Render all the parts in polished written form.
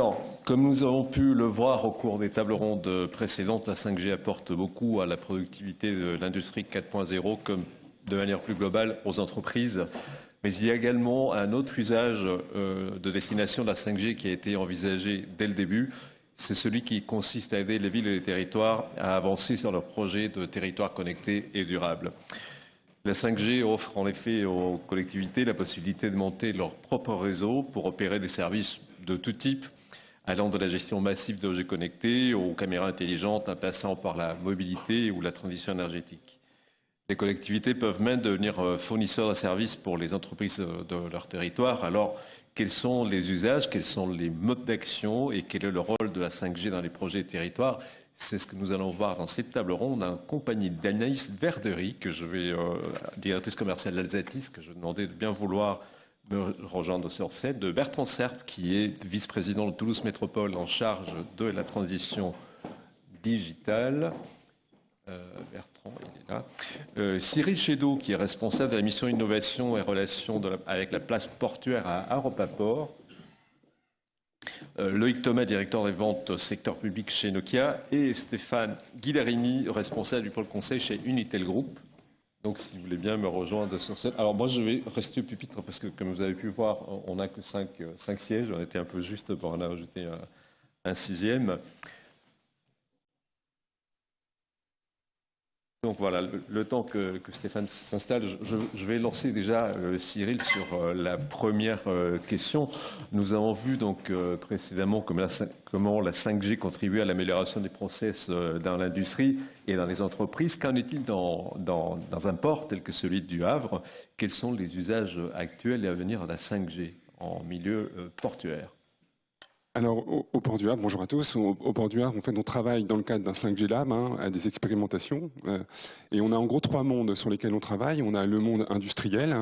Alors, comme nous avons pu le voir au cours des tables rondes précédentes, la 5G apporte beaucoup à la productivité de l'industrie 4.0 comme de manière plus globale aux entreprises. Mais il y a également un autre usage de destination de la 5G qui a été envisagé dès le début. C'est celui qui consiste à aider les villes et les territoires à avancer sur leurs projets de territoire connecté et durable. La 5G offre en effet aux collectivités la possibilité de monter leur propre réseau pour opérer des services de tout type, allant de la gestion massive d'objets connectés aux caméras intelligentes, en passant par la mobilité ou la transition énergétique. Les collectivités peuvent même devenir fournisseurs de services pour les entreprises de leur territoire. Alors, quels sont les usages, quels sont les modes d'action et quel est le rôle de la 5G dans les projets de territoire? C'est ce que nous allons voir dans cette table ronde en compagnie d'Anaïs Verdery, directrice commerciale d'Alsatis, que je demandais de bien vouloir me rejoindre sur scène, de Bertrand Serp, qui est vice-président de Toulouse Métropole en charge de la transition digitale. Bertrand, il est là. Cyril Chédot, qui est responsable de la mission innovation et relations avec la place portuaire à Aropaport. Loïc Thomas, directeur des ventes secteur public chez Nokia. Et Stéphane Guidarini, responsable du pôle conseil chez Unitel Group. Donc, si vous voulez bien me rejoindre sur scène. Alors, moi, je vais rester au pupitre parce que, comme vous avez pu voir, on n'a que 5 sièges. On était un peu juste pour en ajouter un sixième. Donc voilà, le temps que Stéphane s'installe, je vais lancer déjà Cyril sur la première question. Nous avons vu donc précédemment comment la 5G contribue à l'amélioration des process dans l'industrie et dans les entreprises. Qu'en est-il dans un port tel que celui du Havre? Quels sont les usages actuels et à venir de la 5G en milieu portuaire? Alors, au Port du Havre, bonjour à tous. Au Port du Havre, on travaille dans le cadre d'un 5G Lab, à des expérimentations. Et on a en gros 3 mondes sur lesquels on travaille. On a le monde industriel,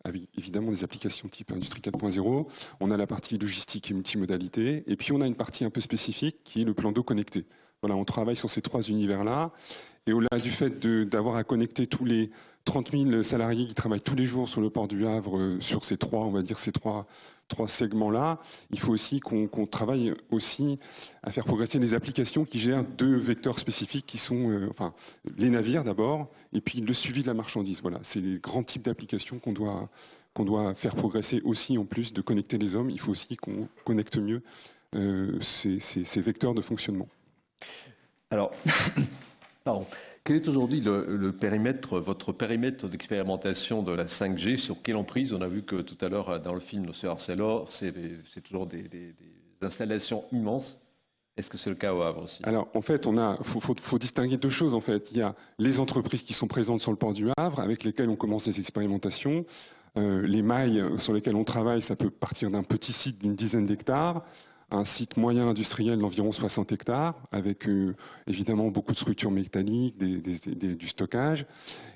avec évidemment des applications type Industrie 4.0. On a la partie logistique et multimodalité. Et puis, on a une partie un peu spécifique qui est le plan d'eau connecté. Voilà, on travaille sur ces 3 univers-là. Et au-delà du fait d'avoir à connecter tous les 30 000 salariés qui travaillent tous les jours sur le Port du Havre, sur ces 3, on va dire ces trois segments-là, il faut aussi qu'on travaille aussi à faire progresser les applications qui gèrent 2 vecteurs spécifiques qui sont les navires d'abord et puis le suivi de la marchandise. Voilà, c'est les grands types d'applications qu'on doit faire progresser aussi en plus de connecter les hommes. Il faut aussi qu'on connecte mieux ces vecteurs de fonctionnement. Alors, pardon. Quel est aujourd'hui votre périmètre d'expérimentation de la 5G? Sur quelle emprise? On a vu que tout à l'heure, dans le film Le Harcelor, c'est toujours des installations immenses. Est-ce que c'est le cas au Havre aussi? Alors, en fait, faut distinguer 2 choses. En fait, il y a les entreprises qui sont présentes sur le port du Havre, avec lesquelles on commence les expérimentations. Les mailles sur lesquelles on travaille, ça peut partir d'un petit site d'une dizaine d'hectares. Un site moyen industriel d'environ 60 hectares, avec évidemment beaucoup de structures métalliques, du stockage.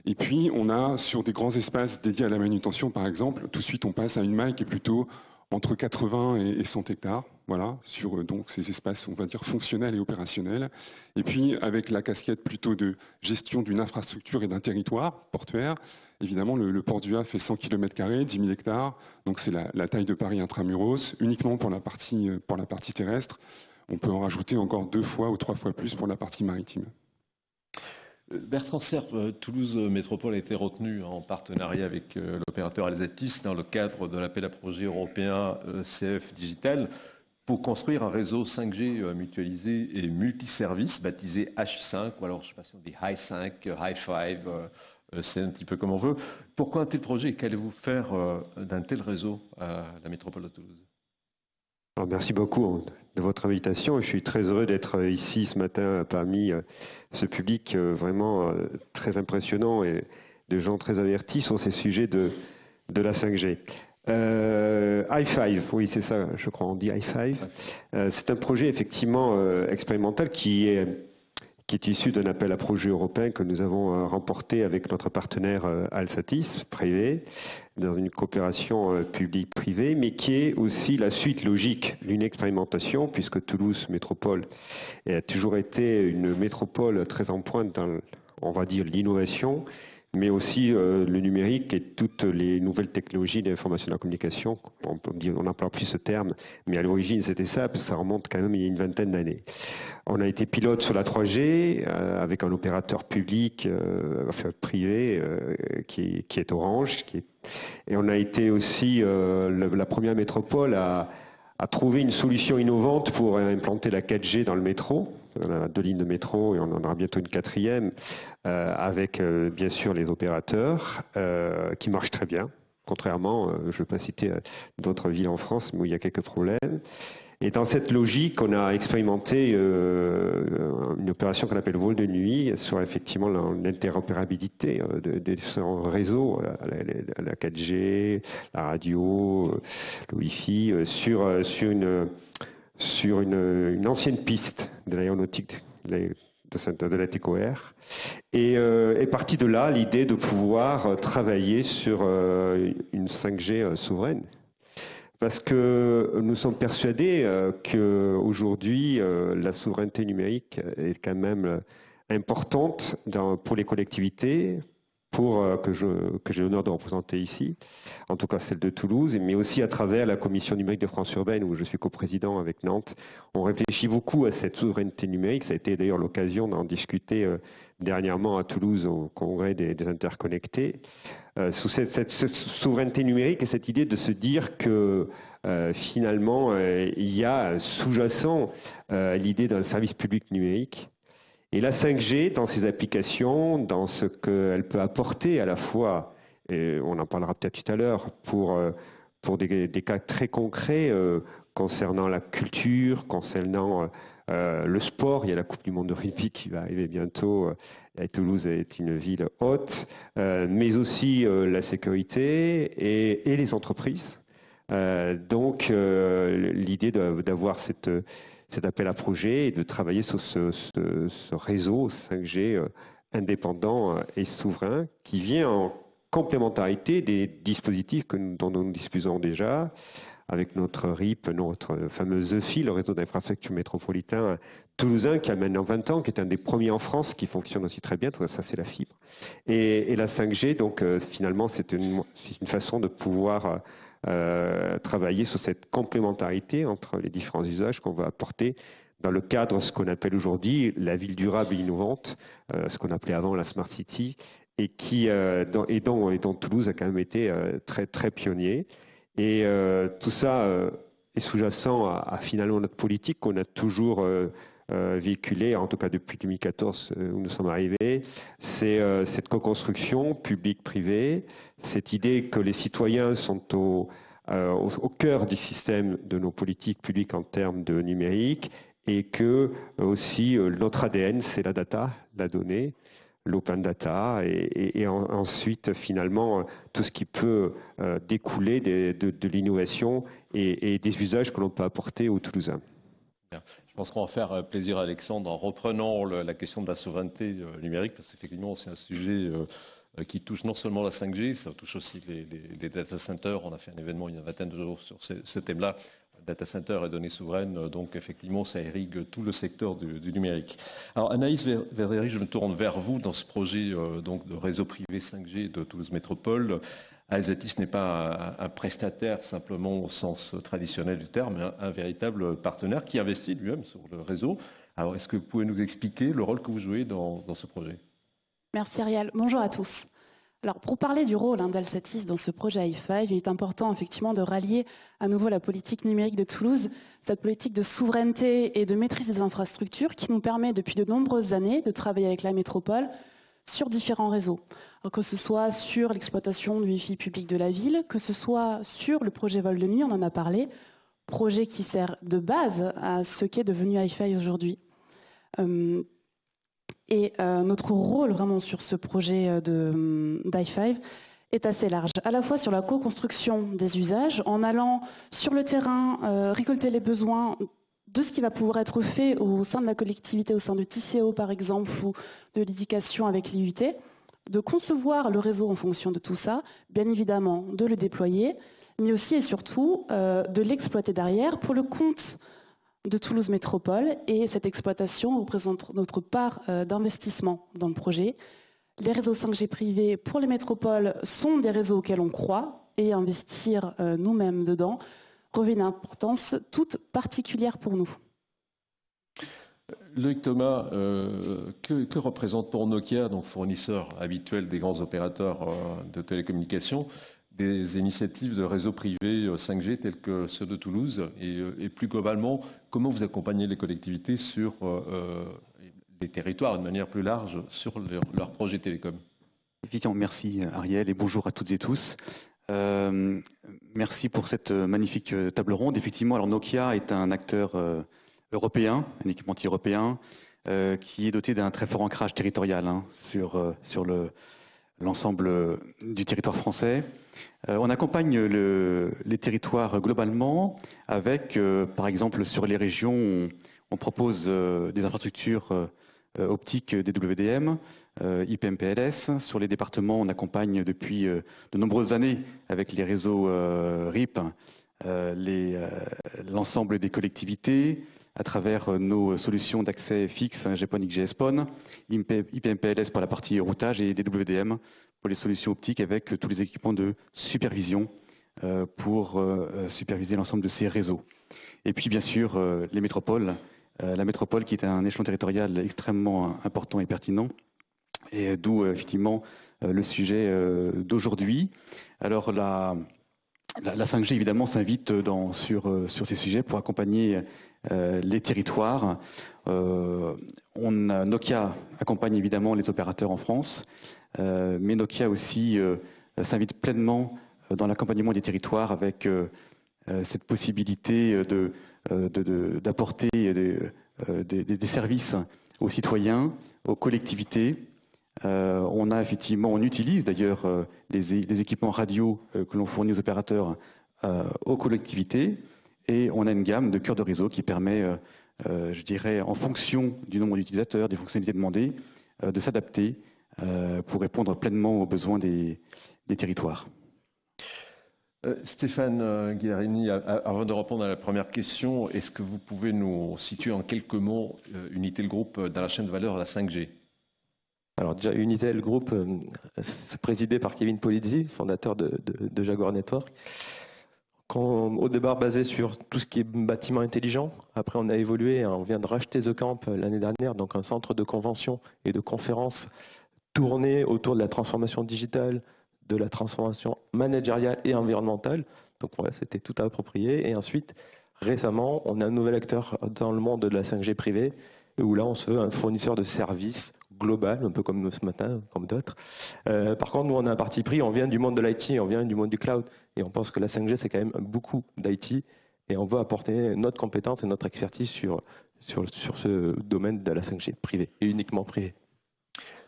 Et puis, on a sur des grands espaces dédiés à la manutention, par exemple, tout de suite, on passe à une maille qui est plutôt entre 80 et 100 hectares, voilà, sur donc ces espaces, on va dire, fonctionnels et opérationnels. Et puis, avec la casquette plutôt de gestion d'une infrastructure et d'un territoire portuaire, évidemment, le port du Havre fait 100 km², 10 000 hectares, donc c'est la taille de Paris intramuros, uniquement pour la partie terrestre. On peut en rajouter encore 2 fois ou 3 fois plus pour la partie maritime. Bertrand Serp, Toulouse Métropole a été retenu en partenariat avec l'opérateur Alsatis dans le cadre de l'appel à projet européen CF Digital pour construire un réseau 5G mutualisé et multiservice baptisé H5, ou alors je ne sais pas si on dit High 5, High 5, c'est un petit peu comme on veut. Pourquoi un tel projet et qu'allez-vous faire d'un tel réseau à la métropole de Toulouse? Alors, merci beaucoup de votre invitation. Je suis très heureux d'être ici ce matin parmi ce public vraiment très impressionnant et de gens très avertis sur ces sujets de la 5G. i5, oui c'est ça, je crois, on dit i5. C'est un projet effectivement expérimental qui est issu d'un appel à projet européen que nous avons remporté avec notre partenaire Alsatis, privé, dans une coopération publique-privée, mais qui est aussi la suite logique d'une expérimentation, puisque Toulouse Métropole a toujours été une métropole très en pointe dans, on va dire, l'innovation, mais aussi le numérique et toutes les nouvelles technologies d'information et de la communication. On n'emploie plus ce terme, mais à l'origine c'était ça, parce que ça remonte quand même il y a une vingtaine d'années. On a été pilote sur la 3G avec un opérateur public, enfin privé, qui est Orange, et on a été aussi la première métropole à trouver une solution innovante pour implanter la 4G dans le métro. On a 2 lignes de métro et on en aura bientôt une 4e avec bien sûr les opérateurs qui marchent très bien. Contrairement, je ne veux pas citer d'autres villes en France mais où il y a quelques problèmes. Et dans cette logique, on a expérimenté une opération qu'on appelle vol de nuit sur effectivement l'interopérabilité des réseaux, la 4G, la radio, le Wi-Fi, sur une ancienne piste de l'aéronautique de la TECOR. Et est partie de là l'idée de pouvoir travailler sur une 5G souveraine. Parce que nous sommes persuadés qu'aujourd'hui, la souveraineté numérique est quand même importante pour les collectivités, que j'ai l'honneur de représenter ici, en tout cas celle de Toulouse, mais aussi à travers la commission numérique de France urbaine, où je suis coprésident avec Nantes. On réfléchit beaucoup à cette souveraineté numérique. Ça a été d'ailleurs l'occasion d'en discuter dernièrement à Toulouse au congrès des interconnectés, sous cette souveraineté numérique et cette idée de se dire que finalement il y a sous-jacent l'idée d'un service public numérique. Et la 5G, dans ses applications, dans ce qu'elle peut apporter à la fois, et on en parlera peut-être tout à l'heure, pour des cas très concrets concernant la culture, concernant le sport. Il y a la Coupe du Monde de rugby qui va arriver bientôt. Et Toulouse est une ville haute, mais aussi la sécurité et les entreprises. Donc l'idée d'avoir cet appel à projet et de travailler sur ce réseau 5G indépendant et souverain qui vient en complémentarité des dispositifs dont nous disposons déjà avec notre RIP, notre fameux EFI, le réseau d'infrastructures métropolitain toulousain qui a maintenant 20 ans, qui est un des premiers en France qui fonctionne aussi très bien. Ça, c'est la fibre. Et la 5G, donc finalement, c'est une façon de pouvoir travailler sur cette complémentarité entre les différents usages qu'on va apporter dans le cadre de ce qu'on appelle aujourd'hui la ville durable et innovante, ce qu'on appelait avant la Smart City, et dont Toulouse a quand même été très, très pionnier. Et tout ça est sous-jacent à finalement notre politique qu'on a toujours véhiculée, en tout cas depuis 2014 où nous sommes arrivés, c'est cette co-construction publique-privée, cette idée que les citoyens sont au cœur du système de nos politiques publiques en termes de numérique et que aussi notre ADN, c'est la data, la donnée, l'open data et ensuite finalement tout ce qui peut découler de l'innovation et des usages que l'on peut apporter aux Toulousains. Je pense qu'on va faire plaisir à Alexandre en reprenant la question de la souveraineté numérique, parce qu'effectivement c'est un sujet qui touche non seulement la 5G, ça touche aussi les data centers. On a fait un événement il y a une vingtaine de jours sur ce thème-là, data center et données souveraines, donc effectivement ça irrigue tout le secteur du numérique. Alors Anaïs Verderi, je me tourne vers vous dans ce projet donc de réseau privé 5G de Toulouse Métropole. Alsatis n'est pas un prestataire simplement au sens traditionnel du terme, mais un véritable partenaire qui investit lui-même sur le réseau. Alors est-ce que vous pouvez nous expliquer le rôle que vous jouez dans ce projet ? Merci Ariel. Bonjour à tous. Alors, pour parler du rôle d'Alsatis dans ce projet i5, il est important effectivement de rallier à nouveau la politique numérique de Toulouse, cette politique de souveraineté et de maîtrise des infrastructures qui nous permet depuis de nombreuses années de travailler avec la métropole sur différents réseaux. Alors, que ce soit sur l'exploitation du Wi-Fi public de la ville, que ce soit sur le projet vol de nuit, on en a parlé, projet qui sert de base à ce qu'est devenu i5 aujourd'hui. Et notre rôle vraiment sur ce projet d'i5 est assez large, à la fois sur la co-construction des usages, en allant sur le terrain récolter les besoins de ce qui va pouvoir être fait au sein de la collectivité, au sein de TCO par exemple, ou de l'éducation avec l'IUT, de concevoir le réseau en fonction de tout ça, bien évidemment de le déployer, mais aussi et surtout de l'exploiter derrière pour le compte de Toulouse Métropole, et cette exploitation représente notre part d'investissement dans le projet. Les réseaux 5G privés pour les métropoles sont des réseaux auxquels on croit et investir nous-mêmes dedans revêt une importance toute particulière pour nous. Loïc Thomas, que représente pour Nokia, donc fournisseur habituel des grands opérateurs de télécommunications, des initiatives de réseaux privés 5G tels que ceux de Toulouse et plus globalement, comment vous accompagnez les collectivités sur les territoires de manière plus large sur leurs projets télécom? Évidemment, merci Ariel et bonjour à toutes et tous. Merci pour cette magnifique table ronde. Effectivement, alors Nokia est un acteur européen, un équipementier européen qui est doté d'un très fort ancrage territorial sur l'ensemble du territoire français. On accompagne les territoires globalement avec, par exemple, sur les régions, on propose des infrastructures optiques DWDM, IPMPLS. Sur les départements, on accompagne depuis de nombreuses années avec les réseaux RIP l'ensemble des collectivités à travers nos solutions d'accès fixe, GPON, XGS-PON, IPMPLS pour la partie routage et DWDM pour les solutions optiques avec tous les équipements de supervision pour superviser l'ensemble de ces réseaux. Et puis bien sûr les métropoles, la métropole qui est un échelon territorial extrêmement important et pertinent, et d'où effectivement le sujet d'aujourd'hui. Alors la 5G évidemment s'invite sur ces sujets pour accompagner les territoires. Nokia accompagne évidemment les opérateurs en France, mais Nokia aussi s'invite pleinement dans l'accompagnement des territoires avec cette possibilité d'apporter des services aux citoyens, aux collectivités. On utilise d'ailleurs les équipements radio que l'on fournit aux opérateurs aux collectivités, et on a une gamme de cœurs de réseau qui permet, je dirais, en fonction du nombre d'utilisateurs, des fonctionnalités demandées, de s'adapter pour répondre pleinement aux besoins des territoires. Stéphane Guérini, avant de répondre à la première question, est-ce que vous pouvez nous situer en quelques mots Unitel Group dans la chaîne de valeur à la 5G? Alors déjà, Unitel Group, c'est présidé par Kevin Polizzi, fondateur de Jaguar Network. Au départ basé sur tout ce qui est bâtiment intelligent. Après, on a évolué, on vient de racheter The Camp l'année dernière, donc un centre de convention et de conférences tourné autour de la transformation digitale, de la transformation managériale et environnementale. Donc voilà, c'était tout approprié. Et ensuite, récemment, on a un nouvel acteur dans le monde de la 5G privée, où là, on se veut un fournisseur de services global, un peu comme nous ce matin, comme d'autres. Par contre, nous, on a un parti pris, on vient du monde de l'IT, on vient du monde du cloud, et on pense que la 5G, c'est quand même beaucoup d'IT, et on veut apporter notre compétence et notre expertise sur ce domaine de la 5G privée, et uniquement privée.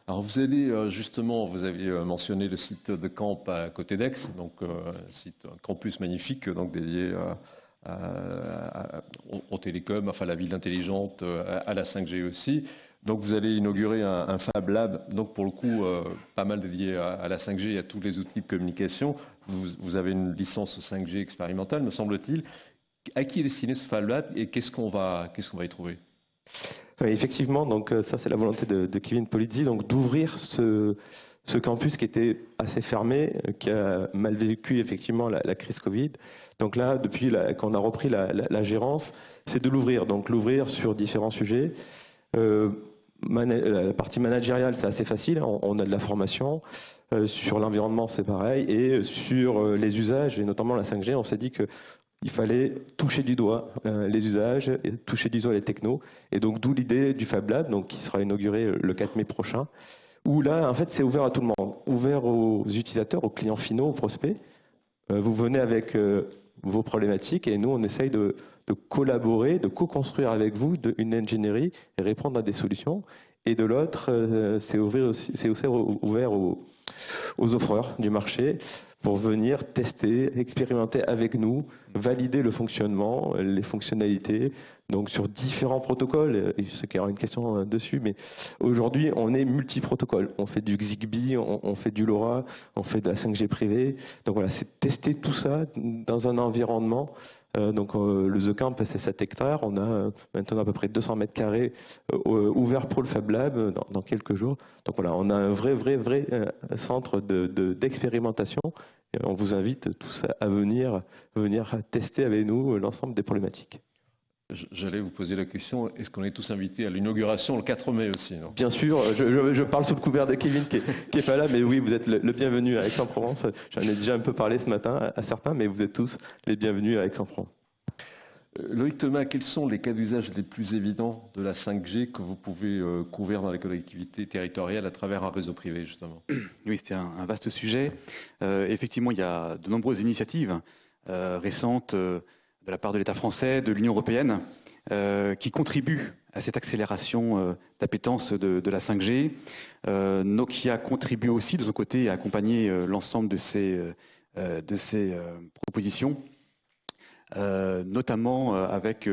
Alors vous allez justement, vous aviez mentionné le site de Camp à côté d'Aix, donc un site, un campus magnifique, donc dédié aux télécoms, enfin à la ville intelligente, à la 5G aussi. Donc vous allez inaugurer un Fab Lab, donc pour le coup pas mal dédié à la 5G et à tous les outils de communication. Vous avez une licence 5G expérimentale, me semble-t-il. À qui est destiné ce Fab Lab et qu'est-ce qu'on va y trouver? Oui, effectivement, donc ça c'est la volonté de Kevin Polizzi, donc d'ouvrir ce campus qui était assez fermé, qui a mal vécu effectivement la crise Covid. Donc là, depuis qu'on a repris la gérance, c'est de l'ouvrir. Donc l'ouvrir sur différents sujets. La partie managériale, c'est assez facile, on a de la formation. Sur l'environnement, c'est pareil. Et sur les usages, et notamment la 5G, on s'est dit qu'il fallait toucher du doigt les usages, et toucher du doigt les technos. Et donc d'où l'idée du Fab Lab, donc, qui sera inauguré le 4 mai prochain, où là, en fait, c'est ouvert à tout le monde, ouvert aux utilisateurs, aux clients finaux, aux prospects. Vous venez avec vos problématiques et nous, on essaye de collaborer, de co-construire avec vous une ingénierie et répondre à des solutions. Et de l'autre, c'est ouvert aux offreurs du marché pour venir tester, expérimenter avec nous, valider le fonctionnement, les fonctionnalités, donc sur différents protocoles. Je sais qu'il y aura une question dessus, mais aujourd'hui, on est multi-protocole. On fait du Zigbee, on fait du LoRa, on fait de la 5G privée. Donc voilà, c'est tester tout ça dans un environnement Donc le The Camp, c'est 7 hectares. On a maintenant à peu près 200 mètres carrés ouverts pour le Fab Lab dans quelques jours. Donc voilà, on a un vrai centre d'expérimentation. Et on vous invite tous à venir tester avec nous l'ensemble des problématiques. J'allais vous poser la question, est-ce qu'on est tous invités à l'inauguration le 4 mai aussi, non? Bien sûr, je parle sous le couvert de Kevin qui est pas là, mais oui, vous êtes le bienvenu à Aix-en-Provence. J'en ai déjà un peu parlé ce matin à certains, mais vous êtes tous les bienvenus à Aix-en-Provence. Loïc Thomas, quels sont les cas d'usage les plus évidents de la 5G que vous pouvez couvrir dans les collectivités territoriales à travers un réseau privé, justement? Oui, c'était un vaste sujet. Effectivement, il y a de nombreuses initiatives récentes de la part de l'État français, de l'Union européenne, qui contribuent à cette accélération d'appétence de la 5G. Nokia contribue aussi de son côté à accompagner l'ensemble de ces propositions, notamment avec,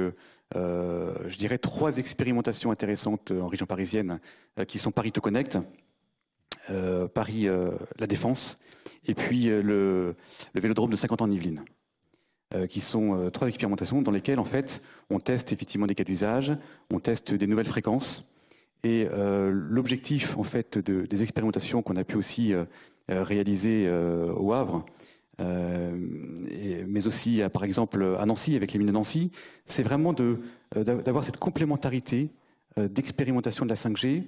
je dirais, 3 expérimentations intéressantes en région parisienne, qui sont Paris Te Connect, Paris La Défense, et puis le Vélodrome de Saint-Quentin-en-Yvelines. Qui sont 3 expérimentations dans lesquelles en fait on teste effectivement des cas d'usage, on teste des nouvelles fréquences, et l'objectif en fait des expérimentations qu'on a pu aussi réaliser au Havre, mais aussi par exemple à Nancy avec les mines de Nancy, c'est vraiment d'avoir cette complémentarité d'expérimentation de la 5G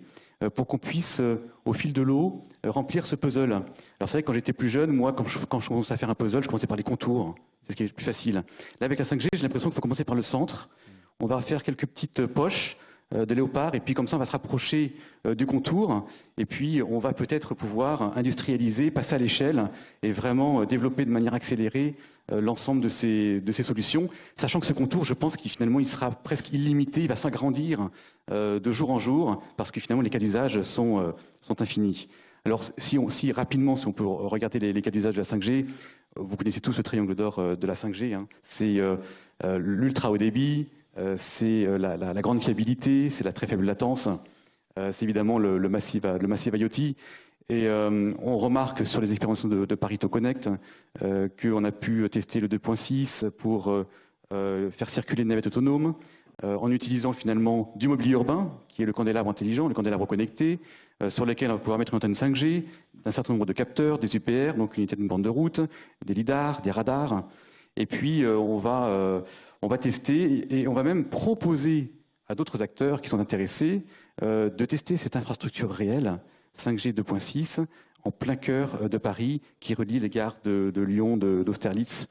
pour qu'on puisse, au fil de l'eau, remplir ce puzzle. Alors c'est vrai que quand j'étais plus jeune, moi, quand je commençais à faire un puzzle, je commençais par les contours. C'est ce qui est le plus facile. Là, avec la 5G, j'ai l'impression qu'il faut commencer par le centre. On va faire quelques petites poches de léopard, et puis comme ça, on va se rapprocher du contour, et puis on va peut-être pouvoir industrialiser, passer à l'échelle, et vraiment développer de manière accélérée l'ensemble de ces solutions, sachant que ce contour, je pense qu'il finalement, il sera presque illimité, il va s'agrandir de jour en jour, parce que finalement, les cas d'usage sont infinis. Alors, si rapidement, si on peut regarder les cas d'usage de la 5G, vous connaissez tous le triangle d'or de la 5G, hein. C'est l'ultra haut débit, c'est la grande fiabilité, c'est la très faible latence, c'est évidemment le massive IoT. Et on remarque sur les expérimentations de Paris Te Connect qu'on a pu tester le 2.6 pour faire circuler une navette autonome en utilisant finalement du mobilier urbain, qui est le candélabre intelligent, le candélabre connecté, sur lequel on va pouvoir mettre une antenne 5G, d'un certain nombre de capteurs, des UPR, donc unité de bande de route, des lidars, des radars. Et puis on va tester et on va même proposer à d'autres acteurs qui sont intéressés de tester cette infrastructure réelle 5G 2.6 en plein cœur de Paris, qui relie les gares de Lyon, d'Austerlitz,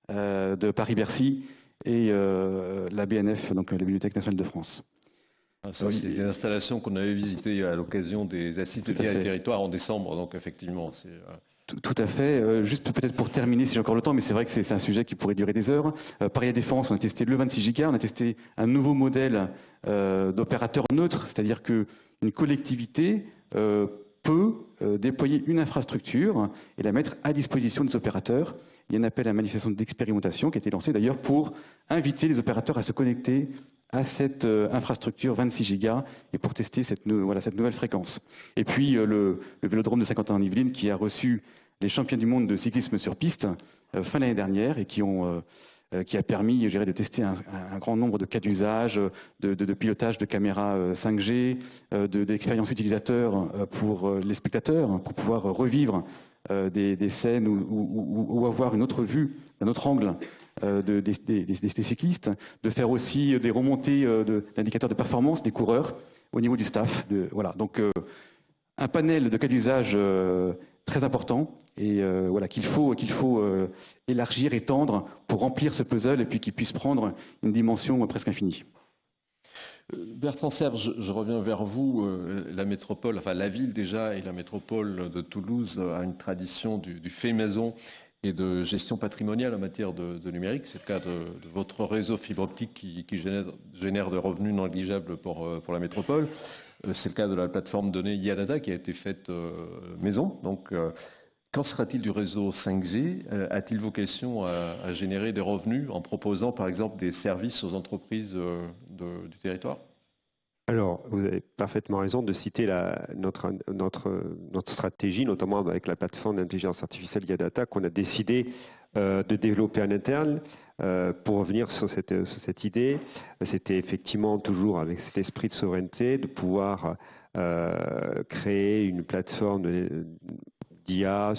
de Paris-Bercy et la BNF, donc la Bibliothèque nationale de France. Ça, c'est des installations qu'on avait visitées à l'occasion des assises de Biens et Territoires en décembre, donc effectivement. Tout à fait. Juste peut-être pour terminer, si j'ai encore le temps, mais c'est vrai que c'est un sujet qui pourrait durer des heures. Paris La Défense, on a testé le 26 Go, on a testé un nouveau modèle d'opérateur neutre, c'est-à-dire qu'une collectivité peut déployer une infrastructure et la mettre à disposition des opérateurs. Il y a un appel à manifestation d'expérimentation qui a été lancé d'ailleurs pour inviter les opérateurs à se connecter à cette infrastructure 26 Go et pour tester cette nouvelle fréquence. Et puis le Vélodrome de Saint-Quentin-en-Yvelines qui a reçu les champions du monde de cyclisme sur piste fin d'année dernière et qui a permis, je dirais, de tester un grand nombre de cas d'usage, de pilotage de caméras 5G, d'expériences utilisateurs pour les spectateurs, pour pouvoir revivre des scènes ou avoir une autre vue, un autre angle des cyclistes, de faire aussi des remontées d'indicateurs de performance des coureurs au niveau du staff. Voilà. Donc un panel de cas d'usage très important et qu'il faut élargir, étendre pour remplir ce puzzle et puis qu'il puisse prendre une dimension presque infinie. Bertrand Serge, je reviens vers vous. La métropole, enfin la ville déjà, et la métropole de Toulouse a une tradition du fait maison et de gestion patrimoniale en matière de numérique. C'est le cas de votre réseau fibre optique qui génère de revenus non négligeables pour la métropole. C'est le cas de la plateforme donnée Yadata qui a été faite maison. Donc, qu'en sera-t-il du réseau 5G? A-t-il vocation à générer des revenus en proposant par exemple des services aux entreprises du territoire? Alors, vous avez parfaitement raison de citer notre stratégie, notamment avec la plateforme d'intelligence artificielle Yadata qu'on a décidé de développer en interne. Pour revenir sur cette idée, c'était effectivement toujours avec cet esprit de souveraineté de pouvoir créer une plateforme d'IA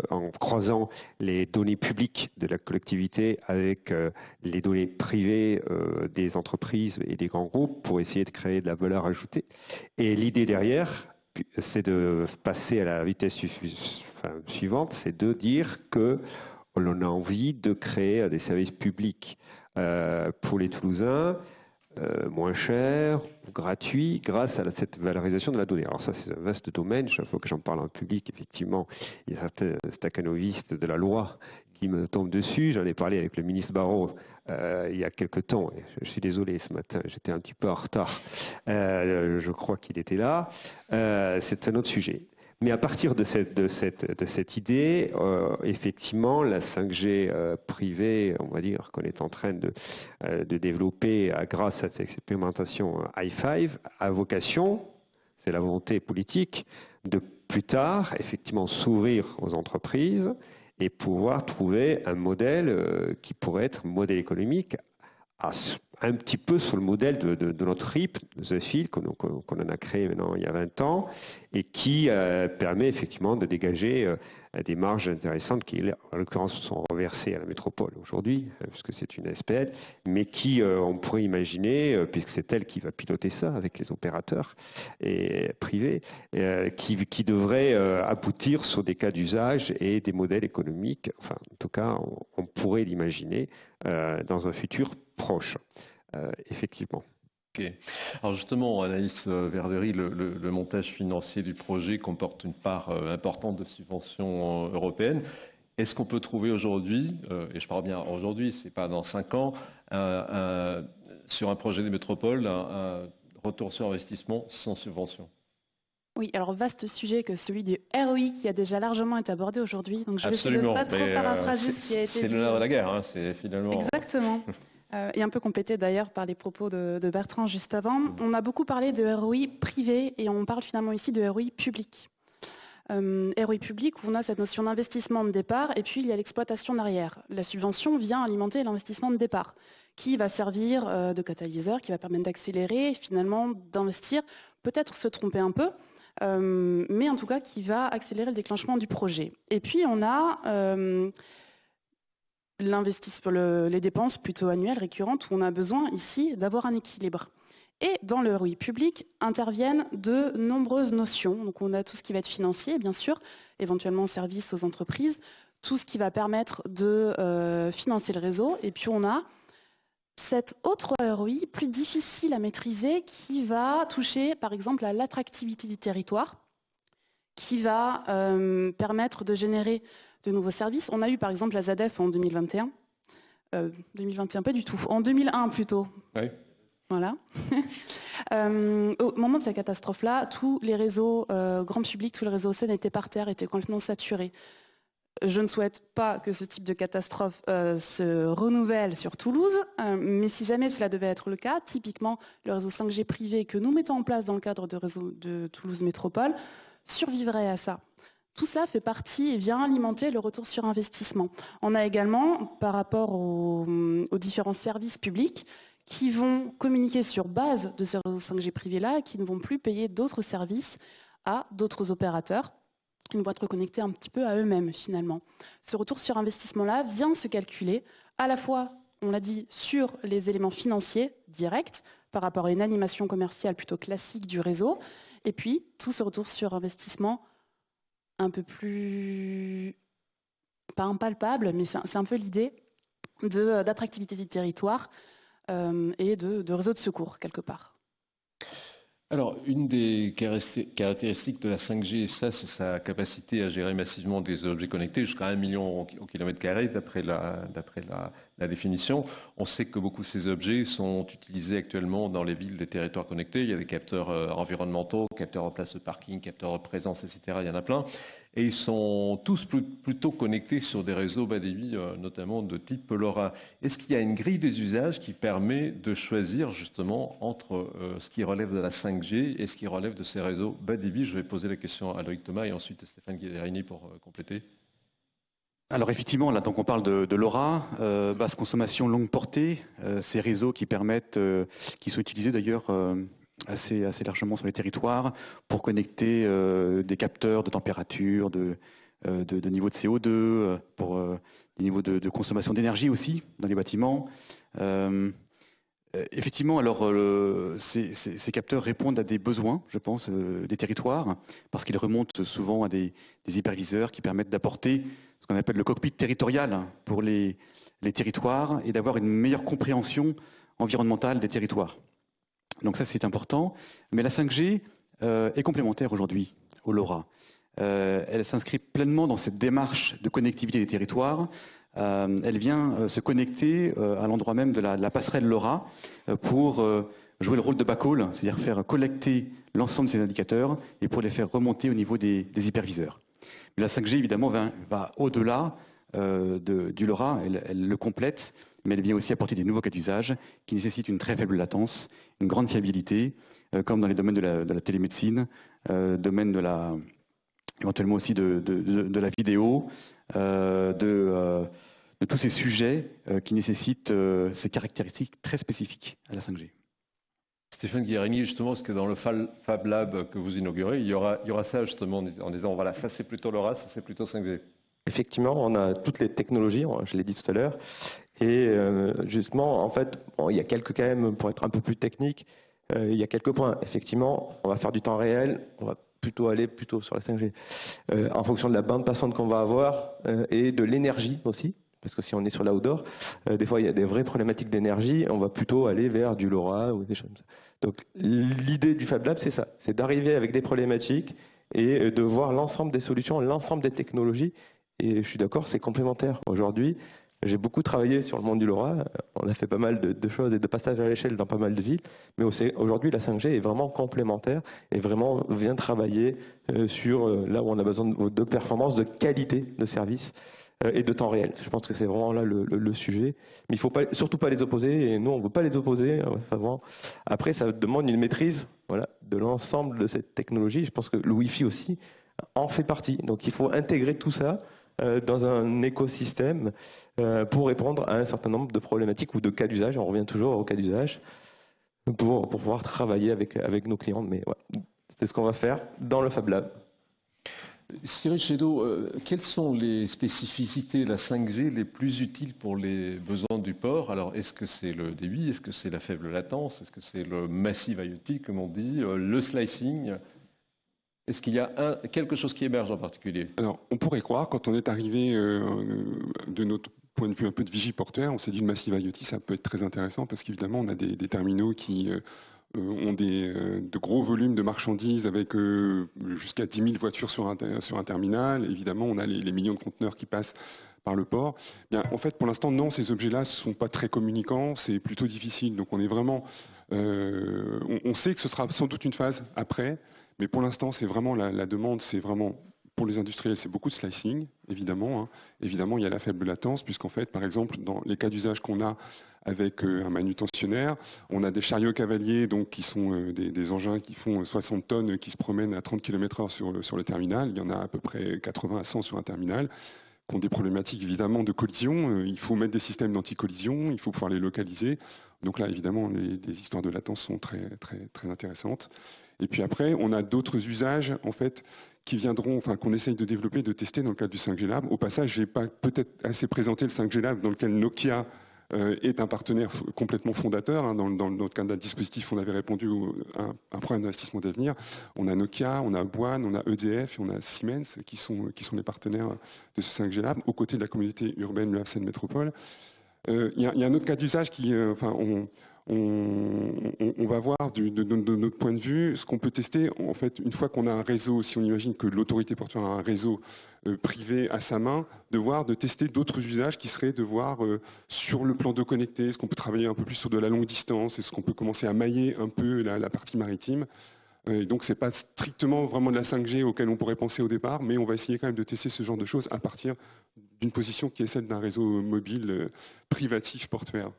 en croisant les données publiques de la collectivité avec les données privées des entreprises et des grands groupes pour essayer de créer de la valeur ajoutée. Et l'idée derrière, c'est de passer à la vitesse suivante, c'est de dire que l'on a envie de créer des services publics pour les Toulousains, moins cher, gratuit, grâce à cette valorisation de la donnée. Alors ça, c'est un vaste domaine. Chaque fois que j'en parle en public, effectivement, il y a certains staccanovistes de la loi qui me tombent dessus. J'en ai parlé avec le ministre Barrot il y a quelque temps. Je suis désolé, ce matin, j'étais un petit peu en retard. Je crois qu'il était là. C'est un autre sujet. Mais à partir de cette idée, effectivement, la 5G privée, on va dire, qu'on est en train de développer grâce à cette expérimentation i5, a vocation, c'est la volonté politique, de plus tard, effectivement, s'ouvrir aux entreprises et pouvoir trouver un modèle qui pourrait être un modèle économique un petit peu sur le modèle de notre RIP, The Field, qu'on en a créé maintenant il y a 20 ans, et qui permet effectivement de dégager des marges intéressantes qui, en l'occurrence, sont reversées à la métropole aujourd'hui, puisque c'est une SPL, mais qui, on pourrait imaginer, puisque c'est elle qui va piloter ça avec les opérateurs privés, qui devrait aboutir sur des cas d'usage et des modèles économiques, enfin, en tout cas, on pourrait l'imaginer dans un futur proche. Effectivement. Ok. Alors justement, Anaïs Verdery, le montage financier du projet comporte une part importante de subventions européennes. Est-ce qu'on peut trouver aujourd'hui, et je parle bien aujourd'hui, c'est pas dans 5 ans, sur un projet des métropoles, un retour sur investissement sans subvention? Oui, alors vaste sujet que celui du ROI qui a déjà largement été abordé aujourd'hui. Donc je vais essayer de Absolument, pas trop paraphraser ce qui a été dit. C'est le nerf de la guerre, hein, c'est finalement... Exactement. Et un peu complété d'ailleurs par les propos de Bertrand juste avant. On a beaucoup parlé de ROI privé et on parle finalement ici de ROI public. ROI public où on a cette notion d'investissement de départ et puis il y a l'exploitation derrière. La subvention vient alimenter l'investissement de départ qui va servir de catalyseur, qui va permettre d'accélérer et finalement d'investir, peut-être se tromper un peu, mais en tout cas qui va accélérer le déclenchement du projet. Et puis on a les dépenses plutôt annuelles, récurrentes, où on a besoin ici d'avoir un équilibre. Et dans le ROI public interviennent de nombreuses notions. Donc on a tout ce qui va être financier, bien sûr, éventuellement service aux entreprises, tout ce qui va permettre de financer le réseau. Et puis on a cet autre ROI plus difficile à maîtriser qui va toucher par exemple à l'attractivité du territoire, qui va permettre de générer de nouveaux services. On a eu par exemple la ZADEF en 2021. 2021, pas du tout. En 2001 plutôt. Oui. Voilà. Au moment de cette catastrophe-là, tous les réseaux grand public, tous les réseaux OCN étaient par terre, étaient complètement saturés. Je ne souhaite pas que ce type de catastrophe se renouvelle sur Toulouse, mais si jamais cela devait être le cas, typiquement le réseau 5G privé que nous mettons en place dans le cadre du réseau de Toulouse Métropole survivrait à ça. Tout cela fait partie et vient alimenter le retour sur investissement. On a également, par rapport aux différents services publics, qui vont communiquer sur base de ce réseau 5G privé-là et qui ne vont plus payer d'autres services à d'autres opérateurs. Ils vont être connectés un petit peu à eux-mêmes, finalement. Ce retour sur investissement-là vient se calculer à la fois, on l'a dit, sur les éléments financiers directs, par rapport à une animation commerciale plutôt classique du réseau, et puis tout ce retour sur investissement un peu plus, pas impalpable, mais c'est un peu l'idée d'attractivité du territoire et de réseau de secours, quelque part. Alors, une des caractéristiques de la 5G, ça, c'est sa capacité à gérer massivement des objets connectés jusqu'à 1 million au kilomètre carré, d'après la définition. On sait que beaucoup de ces objets sont utilisés actuellement dans les villes, les territoires connectés. Il y a des capteurs environnementaux, capteurs en place de parking, capteurs de présence, etc. Il y en a plein. Et ils sont tous plutôt connectés sur des réseaux bas débit, notamment de type LoRa. Est-ce qu'il y a une grille des usages qui permet de choisir justement entre ce qui relève de la 5G et ce qui relève de ces réseaux bas débit? Je vais poser la question à Loïc Thomas et ensuite à Stéphane Guérini pour compléter. Alors effectivement, là donc on parle de LoRa, basse consommation longue portée, ces réseaux qui permettent, qui sont utilisés d'ailleurs assez largement sur les territoires pour connecter des capteurs de température, de niveau de CO2, pour des niveaux de consommation d'énergie aussi dans les bâtiments. Effectivement, alors ces capteurs répondent à des besoins, je pense, des territoires, parce qu'ils remontent souvent à des hyperviseurs qui permettent d'apporter ce qu'on appelle le cockpit territorial pour les territoires et d'avoir une meilleure compréhension environnementale des territoires. Donc ça, c'est important. Mais la 5G est complémentaire aujourd'hui au LoRa. Elle s'inscrit pleinement dans cette démarche de connectivité des territoires. Elle vient se connecter à l'endroit même de la passerelle LoRa pour jouer le rôle de backhaul, c'est-à-dire faire collecter l'ensemble de ces indicateurs et pour les faire remonter au niveau des hyperviseurs. Mais la 5G, évidemment, va au-delà du LoRa, elle le complète, mais elle vient aussi apporter des nouveaux cas d'usage qui nécessitent une très faible latence, une grande fiabilité, comme dans les domaines de la télémédecine, domaine éventuellement aussi de la vidéo, de tous ces sujets qui nécessitent ces caractéristiques très spécifiques à la 5G. Stéphane Guérini, justement, est-ce que dans le Fab Lab que vous inaugurez, il y aura ça justement en disant voilà, ça c'est plutôt LoRa, ça c'est plutôt 5G? Effectivement, on a toutes les technologies, je l'ai dit tout à l'heure, et justement, en fait, il y a quelques, quand même, pour être un peu plus technique, il y a quelques points. Effectivement, on va faire du temps réel, on va aller sur la 5G, en fonction de la bande passante qu'on va avoir et de l'énergie aussi. Parce que si on est sur l'outdoor, des fois il y a des vraies problématiques d'énergie, on va plutôt aller vers du LoRa ou des choses comme ça. Donc l'idée du Fab Lab, c'est ça, c'est d'arriver avec des problématiques et de voir l'ensemble des solutions, l'ensemble des technologies. Et je suis d'accord, c'est complémentaire. Aujourd'hui, j'ai beaucoup travaillé sur le monde du LoRa, on a fait pas mal de choses et de passages à l'échelle dans pas mal de villes, mais aujourd'hui la 5G est vraiment complémentaire et vraiment vient travailler sur là où on a besoin de performance, de qualité de service. Et de temps réel. Je pense que c'est vraiment là le sujet. Mais il ne faut surtout pas les opposer. Et nous, on ne veut pas les opposer. Après, ça demande une maîtrise de l'ensemble de cette technologie. Je pense que le Wi-Fi aussi en fait partie. Donc il faut intégrer tout ça dans un écosystème pour répondre à un certain nombre de problématiques ou de cas d'usage. On revient toujours au cas d'usage pour pouvoir travailler avec nos clients. Mais c'est ce qu'on va faire dans le Fab Lab. Cyril Chédot, quelles sont les spécificités de la 5G les plus utiles pour les besoins du port? Alors, est-ce que c'est le débit? Est-ce que c'est la faible latence? Est-ce que c'est le massive IoT, comme on dit, le slicing? Est-ce qu'il y a quelque chose qui émerge en particulier? Alors, on pourrait croire, quand on est arrivé de notre point de vue un peu de vigie-porteur, on s'est dit le massive IoT, ça peut être très intéressant parce qu'évidemment, on a des terminaux qui ont de gros volumes de marchandises avec jusqu'à 10 000 voitures sur un terminal. Évidemment, on a les millions de conteneurs qui passent par le port. Bien, en fait, pour l'instant, non, ces objets-là ne sont pas très communicants, c'est plutôt difficile. Donc on est vraiment... on sait que ce sera sans doute une phase après, mais pour l'instant, c'est vraiment la demande, c'est vraiment... Pour les industriels, c'est beaucoup de slicing, évidemment. Évidemment, il y a la faible latence, puisqu'en fait, par exemple, dans les cas d'usage qu'on a avec un manutentionnaire, on a des chariots cavaliers donc, qui sont des engins qui font 60 tonnes, qui se promènent à 30 km/h sur le terminal. Il y en a à peu près 80 à 100 sur un terminal, qui ont des problématiques évidemment de collision. Il faut mettre des systèmes d'anti-collision, il faut pouvoir les localiser. Donc là, évidemment, les histoires de latence sont très, très, très intéressantes. Et puis après, on a d'autres usages, en fait, qui viendront, enfin, qu'on essaye de développer, de tester dans le cadre du 5G Lab. Au passage, j'ai pas peut-être assez présenté le 5G Lab dans lequel Nokia est un partenaire complètement fondateur. Dans le cadre d'un dispositif, on avait répondu à un programme d'investissement d'avenir. On a Nokia, on a Bouygues, on a EDF et on a Siemens qui sont les partenaires de ce 5G Lab, aux côtés de la communauté urbaine de la Seine Métropole. Il y a un autre cas d'usage qui, on va voir de notre point de vue ce qu'on peut tester. En fait, une fois qu'on a un réseau, si on imagine que l'autorité portuaire a un réseau privé à sa main, de tester d'autres usages qui seraient de voir sur le plan de connecter, est-ce qu'on peut travailler un peu plus sur de la longue distance, est-ce qu'on peut commencer à mailler un peu la partie maritime. Et donc c'est pas strictement vraiment de la 5G auquel on pourrait penser au départ, mais on va essayer quand même de tester ce genre de choses à partir d'une position qui est celle d'un réseau mobile privatif portuaire.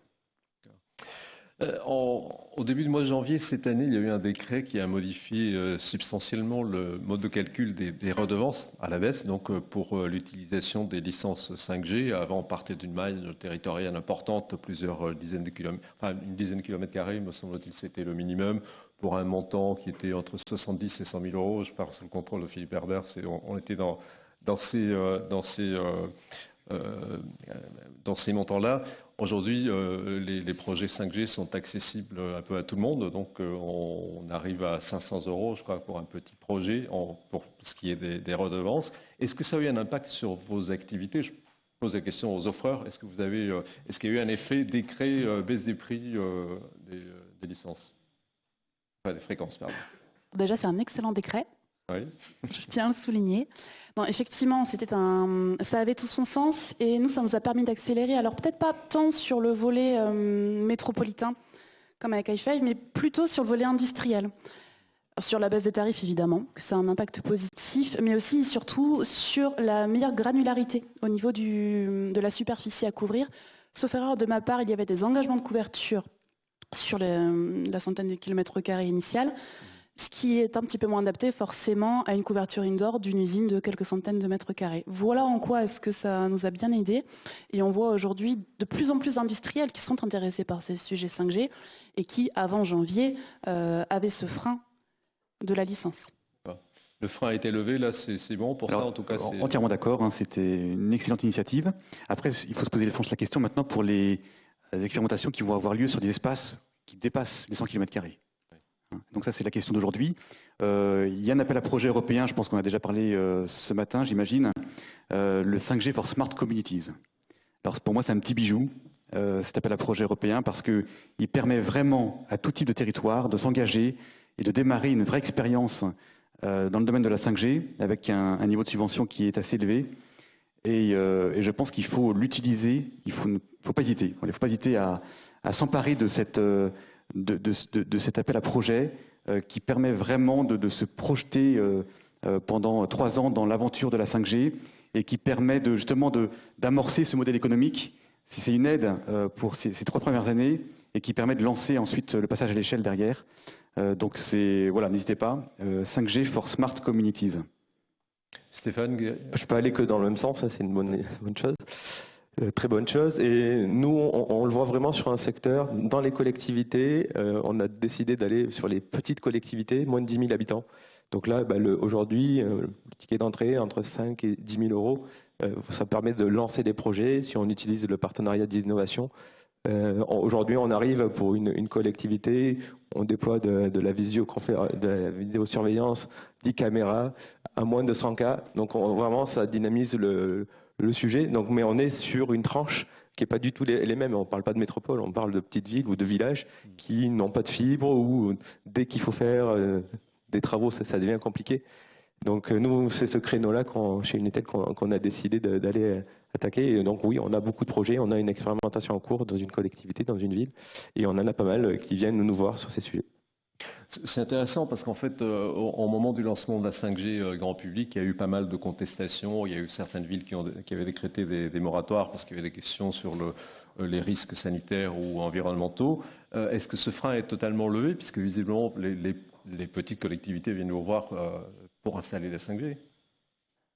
Au début du mois de janvier cette année, il y a eu un décret qui a modifié substantiellement le mode de calcul des redevances à la baisse, donc pour l'utilisation des licences 5G. Avant, on partait d'une maille territoriale importante, plusieurs dizaines de kilomètres, enfin une dizaine de kilomètres carrés, me semble-t-il, c'était le minimum, pour un montant qui était entre 70 et 100 000 euros. Je parle sous le contrôle de Philippe Herbert, on était dans ces montants-là. Aujourd'hui, les projets 5G sont accessibles un peu à tout le monde. Donc, on arrive à 500 euros, je crois, pour un petit projet, pour ce qui est des redevances. Est-ce que ça a eu un impact sur vos activités? Je pose la question aux offreurs. Est-ce qu'il y a eu un effet décret baisse des prix des licences? Enfin, des fréquences, pardon. Déjà, c'est un excellent décret. Oui. Je tiens à le souligner. Non, effectivement, ça avait tout son sens et nous, ça nous a permis d'accélérer. Alors peut-être pas tant sur le volet métropolitain comme avec i5, mais plutôt sur le volet industriel. Sur la baisse des tarifs, évidemment, que ça a un impact positif, mais aussi et surtout sur la meilleure granularité au niveau de la superficie à couvrir. Sauf erreur de ma part, il y avait des engagements de couverture sur la centaine de kilomètres carrés initiale, ce qui est un petit peu moins adapté forcément à une couverture indoor d'une usine de quelques centaines de mètres carrés. Voilà en quoi est-ce que ça nous a bien aidé. Et on voit aujourd'hui de plus en plus d'industriels qui sont intéressés par ces sujets 5G et qui, avant janvier, avaient ce frein de la licence. Le frein a été levé, là c'est bon pour ça en tout cas. Entièrement d'accord, hein, c'était une excellente initiative. Après, il faut se poser la question maintenant pour les expérimentations qui vont avoir lieu sur des espaces qui dépassent les 100 km². Donc ça, c'est la question d'aujourd'hui. Il y a un appel à projet européen, je pense qu'on a déjà parlé ce matin, j'imagine, le 5G for Smart Communities. Alors pour moi, c'est un petit bijou, cet appel à projet européen, parce qu'il permet vraiment à tout type de territoire de s'engager et de démarrer une vraie expérience dans le domaine de la 5G, avec un niveau de subvention qui est assez élevé. Et je pense qu'il faut l'utiliser, il ne faut pas hésiter. Il ne faut pas hésiter à s'emparer de cet appel à projet qui permet vraiment de se projeter pendant 3 ans dans l'aventure de la 5G et qui permet justement d'amorcer ce modèle économique. C'est une aide pour ces 3 premières années et qui permet de lancer ensuite le passage à l'échelle derrière. Donc voilà, n'hésitez pas. 5G for Smart Communities. Stéphane? Je peux aller que dans le même sens, ça c'est une bonne chose. Très bonne chose. Et nous, on le voit vraiment sur un secteur. Dans les collectivités, on a décidé d'aller sur les petites collectivités, moins de 10 000 habitants. Donc là, aujourd'hui, le ticket d'entrée entre 5 et 10 000 euros, ça permet de lancer des projets si on utilise le partenariat d'innovation. Aujourd'hui, on arrive pour une collectivité, on déploie de la vidéosurveillance, 10 caméras, à moins de 100 cas. Donc vraiment, ça dynamise le sujet. Donc, mais on est sur une tranche qui n'est pas du tout les mêmes. On ne parle pas de métropole, on parle de petites villes ou de villages qui n'ont pas de fibre ou dès qu'il faut faire des travaux, ça devient compliqué. Donc nous, c'est ce créneau-là chez Unitel qu'on a décidé d'aller attaquer. Et donc oui, on a beaucoup de projets, on a une expérimentation en cours dans une collectivité, dans une ville, et on en a pas mal qui viennent nous voir sur ces sujets. C'est intéressant parce qu'en fait, au moment du lancement de la 5G grand public, il y a eu pas mal de contestations. Il y a eu certaines villes qui avaient décrété des moratoires parce qu'il y avait des questions sur les risques sanitaires ou environnementaux. Est-ce que ce frein est totalement levé puisque visiblement les petites collectivités viennent vous voir pour installer la 5G?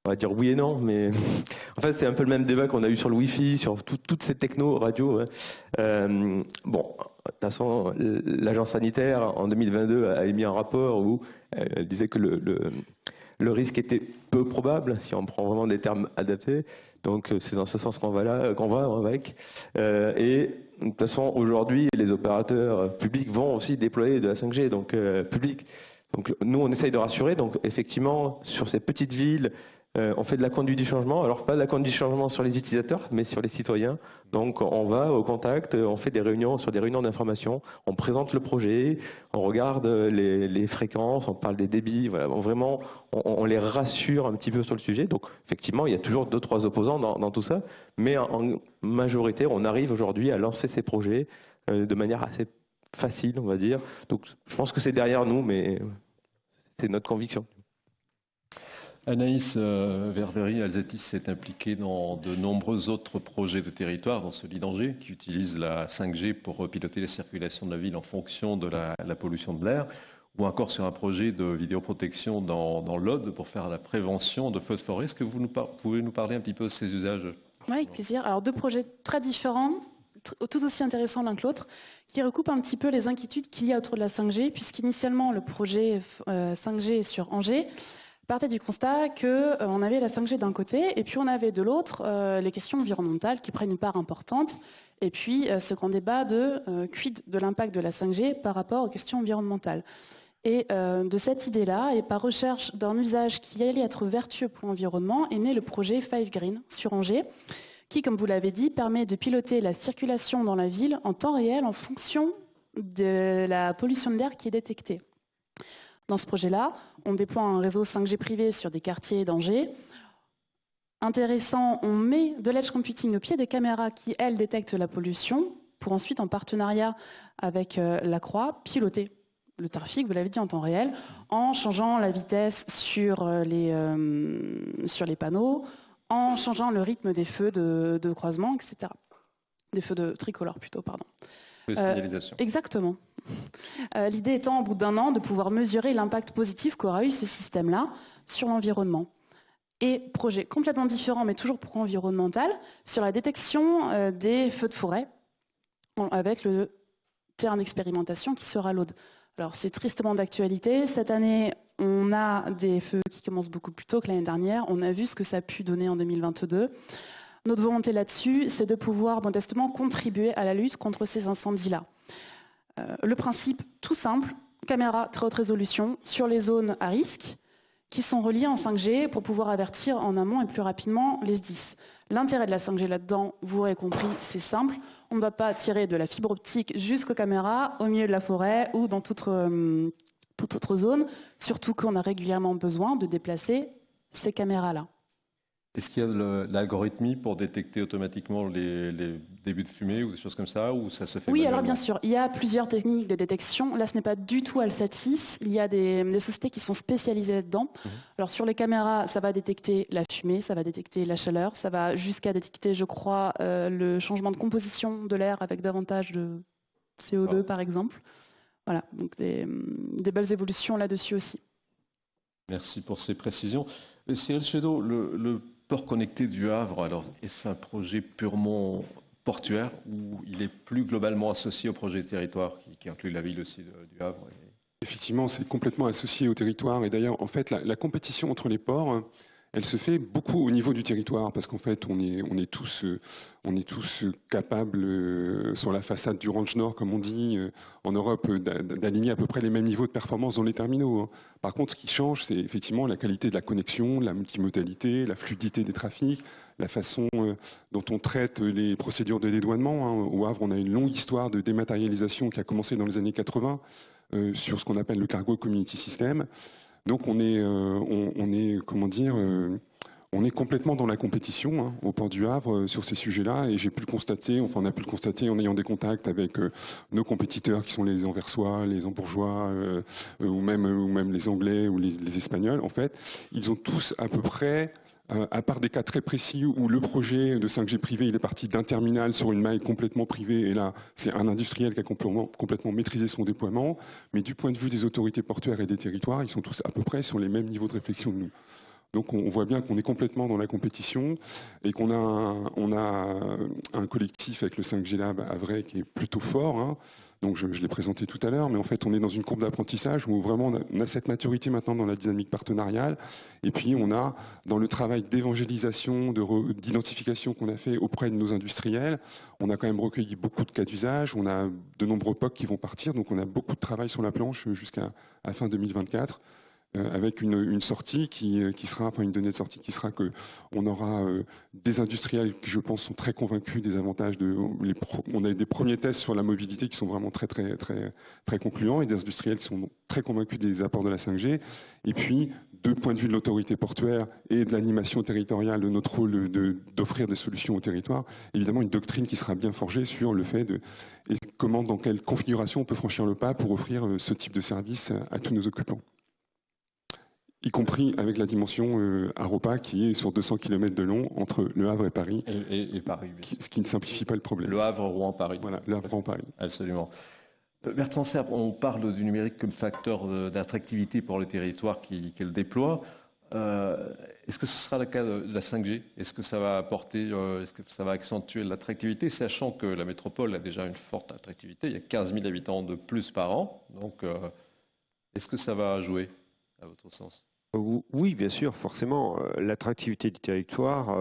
On va dire oui et non, mais en fait c'est un peu le même débat qu'on a eu sur le Wi-Fi, sur toutes ces technos radio. Bon, de toute façon, l'agence sanitaire en 2022 a émis un rapport où elle disait que le risque était peu probable, si on prend vraiment des termes adaptés. Donc c'est dans ce sens qu'on va avec. Et de toute façon, aujourd'hui, les opérateurs publics vont aussi déployer de la 5G, donc public. Donc nous, on essaye de rassurer. Donc effectivement, sur ces petites villes, on fait de la conduite du changement. Alors pas de la conduite du changement sur les utilisateurs, mais sur les citoyens. Donc on va au contact, on fait des réunions d'information, on présente le projet, on regarde les fréquences, on parle des débits. Voilà, vraiment, on les rassure un petit peu sur le sujet. Donc effectivement, il y a toujours 2-3 opposants dans tout ça, mais en majorité, on arrive aujourd'hui à lancer ces projets de manière assez facile, on va dire. Donc je pense que c'est derrière nous, mais c'est notre conviction. Anaïs Verdery-Alzetis s'est impliquée dans de nombreux autres projets de territoire, dans celui d'Angers, qui utilise la 5G pour piloter la circulation de la ville en fonction de la pollution de l'air, ou encore sur un projet de vidéoprotection dans l'Aude pour faire la prévention de feux de forêt. Est-ce que vous pouvez nous parler un petit peu de ces usages? Oui, avec plaisir. Alors, 2 projets très différents, tout aussi intéressants l'un que l'autre, qui recoupent un petit peu les inquiétudes qu'il y a autour de la 5G, puisqu'initialement, le projet 5G sur Angers partait du constat qu'on avait la 5G d'un côté, et puis on avait de l'autre les questions environnementales qui prennent une part importante, et puis ce grand débat de quid de l'impact de la 5G par rapport aux questions environnementales. Et de cette idée-là, et par recherche d'un usage qui allait être vertueux pour l'environnement, est né le projet 5Green sur Angers, qui, comme vous l'avez dit, permet de piloter la circulation dans la ville en temps réel en fonction de la pollution de l'air qui est détectée. Dans ce projet-là, on déploie un réseau 5G privé sur des quartiers d'Angers. Intéressant, on met de l'edge computing au pied des caméras qui, elles, détectent la pollution pour ensuite, en partenariat avec la Croix, piloter le trafic, vous l'avez dit, en temps réel, en changeant la vitesse sur les panneaux, en changeant le rythme des feux de croisement, etc. Des feux de tricolore plutôt, pardon. De signalisation. Exactement. L'idée étant, au bout d'1 an, de pouvoir mesurer l'impact positif qu'aura eu ce système-là sur l'environnement. Et projet complètement différent, mais toujours pro-environnemental, sur la détection des feux de forêt, avec le terrain d'expérimentation qui sera l'Aude. Alors c'est tristement d'actualité. Cette année, on a des feux qui commencent beaucoup plus tôt que l'année dernière. On a vu ce que ça a pu donner en 2022. Notre volonté là-dessus, c'est de pouvoir modestement contribuer à la lutte contre ces incendies-là. Le principe tout simple, caméra très haute résolution sur les zones à risque qui sont reliées en 5G pour pouvoir avertir en amont et plus rapidement les SDIS. L'intérêt de la 5G là-dedans, vous l'aurez compris, c'est simple. On ne va pas tirer de la fibre optique jusqu'aux caméras au milieu de la forêt ou dans toute autre zone, surtout qu'on a régulièrement besoin de déplacer ces caméras-là. Est-ce qu'il y a l'algorithmie pour détecter automatiquement les débuts de fumée ou des choses comme ça, ou ça se fait Oui, manuellement? alors bien sûr, il y a plusieurs techniques de détection. Là, ce n'est pas du tout Alsatis. Il y a des sociétés qui sont spécialisées là-dedans. Alors sur les caméras, ça va détecter la fumée, ça va détecter la chaleur, ça va jusqu'à détecter, je crois, le changement de composition de l'air avec davantage de CO2, par exemple. Voilà, donc des belles évolutions là-dessus aussi. Merci pour ces précisions. Cyril Chedeau, le port connecté du Havre, alors, est-ce un projet purement portuaire ou il est plus globalement associé au projet territoire qui inclut la ville aussi du Havre? Effectivement, c'est complètement associé au territoire. Et d'ailleurs, en fait, la compétition entre les ports, elle se fait beaucoup au niveau du territoire, parce qu'en fait, on est tous capables, sur la façade du Range Nord, comme on dit, en Europe, d'aligner à peu près les mêmes niveaux de performance dans les terminaux. Par contre, ce qui change, c'est effectivement la qualité de la connexion, la multimodalité, la fluidité des trafics, la façon dont on traite les procédures de dédouanement. Au Havre, on a une longue histoire de dématérialisation qui a commencé dans les années 80 sur ce qu'on appelle le Cargo Community System. Donc on est complètement dans la compétition au port du Havre sur ces sujets-là, et j'ai pu le constater, on a pu le constater en ayant des contacts avec nos compétiteurs qui sont les Anversois, les Hambourgeois, ou même les Anglais ou les Espagnols. En fait, ils ont tous à peu près, à part des cas très précis où le projet de 5G privé, il est parti d'un terminal sur une maille complètement privée, et là, c'est un industriel qui a complètement maîtrisé son déploiement. Mais du point de vue des autorités portuaires et des territoires, ils sont tous à peu près sur les mêmes niveaux de réflexion que nous. Donc on voit bien qu'on est complètement dans la compétition et qu'on a un collectif avec le 5G Lab à Havre qui est plutôt fort. Donc je l'ai présenté tout à l'heure, mais en fait on est dans une courbe d'apprentissage où vraiment on a cette maturité maintenant dans la dynamique partenariale, et puis on a dans le travail d'évangélisation, d'identification qu'on a fait auprès de nos industriels, on a quand même recueilli beaucoup de cas d'usage, on a de nombreux POC qui vont partir, donc on a beaucoup de travail sur la planche jusqu'à fin 2024. Avec une sortie qui sera, enfin une donnée de sortie qui sera que on aura des industriels qui, je pense, sont très convaincus des avantages on a des premiers tests sur la mobilité qui sont vraiment très concluants, et des industriels qui sont très convaincus des apports de la 5G. Et puis, de point de vue de l'autorité portuaire et de l'animation territoriale de notre rôle d'offrir des solutions au territoire, évidemment une doctrine qui sera bien forgée sur le fait dans quelle configuration on peut franchir le pas pour offrir ce type de service à tous nos occupants. Y compris avec la dimension Aropa qui est sur 200 km de long entre Le Havre et Paris, Et Paris, oui. ce qui ne simplifie pas le problème. Le Havre, Rouen, Paris. Voilà, Le Havre en Paris. Absolument. Bertrand Serre, on parle du numérique comme facteur d'attractivité pour le territoire qu'elle déploie. Est-ce que ce sera le cas de la 5G? Est-ce que ça va apporter, est-ce que ça va accentuer l'attractivité, sachant que la métropole a déjà une forte attractivité, il y a 15 000 habitants de plus par an, donc est-ce que ça va jouer, à votre sens? Oui, bien sûr, forcément. L'attractivité du territoire,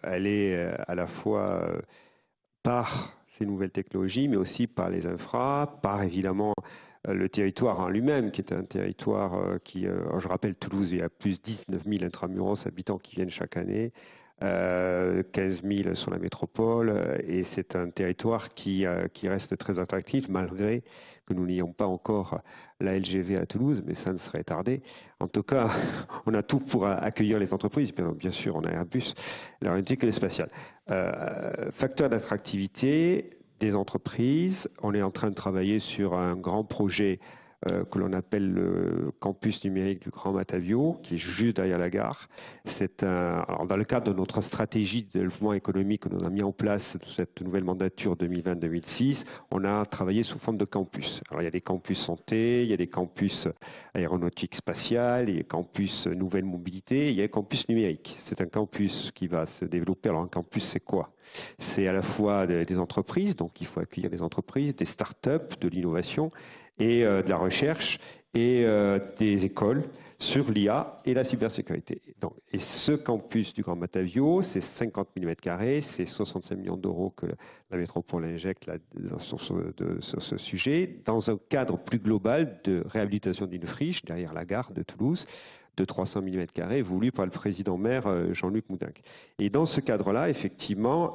elle est à la fois par ces nouvelles technologies, mais aussi par les infras, par évidemment le territoire en lui-même, qui est un territoire qui, je rappelle, Toulouse, il y a plus de 19 000 intramuros habitants qui viennent chaque année, 15 000 sur la métropole, et c'est un territoire qui reste très attractif, malgré que nous n'ayons pas encore la LGV à Toulouse, mais ça ne serait tardé. En tout cas, on a tout pour accueillir les entreprises. Bien sûr, on a Airbus, l'aéronautique et le spatial. Facteur d'attractivité des entreprises, on est en train de travailler sur un grand projet que l'on appelle le campus numérique du Grand Matavio, qui est juste derrière la gare. Alors dans le cadre de notre stratégie de développement économique que nous avons mis en place, cette nouvelle mandature 2020-2006, on a travaillé sous forme de campus. Alors il y a des campus santé, il y a des campus aéronautique spatiale, il y a des campus nouvelle mobilité, il y a des campus numérique. C'est un campus qui va se développer. Alors un campus, c'est quoi? C'est à la fois des entreprises, donc il faut accueillir des entreprises, des start-up, de l'innovation, et de la recherche et des écoles sur l'IA et la cybersécurité. Et ce campus du Grand Matavio, c'est 50 000 m², c'est 65 millions d'euros que la métropole injecte sur ce sujet, dans un cadre plus global de réhabilitation d'une friche derrière la gare de Toulouse, de 300 000 m², voulu par le président-maire Jean-Luc Moudenc. Et dans ce cadre-là, effectivement,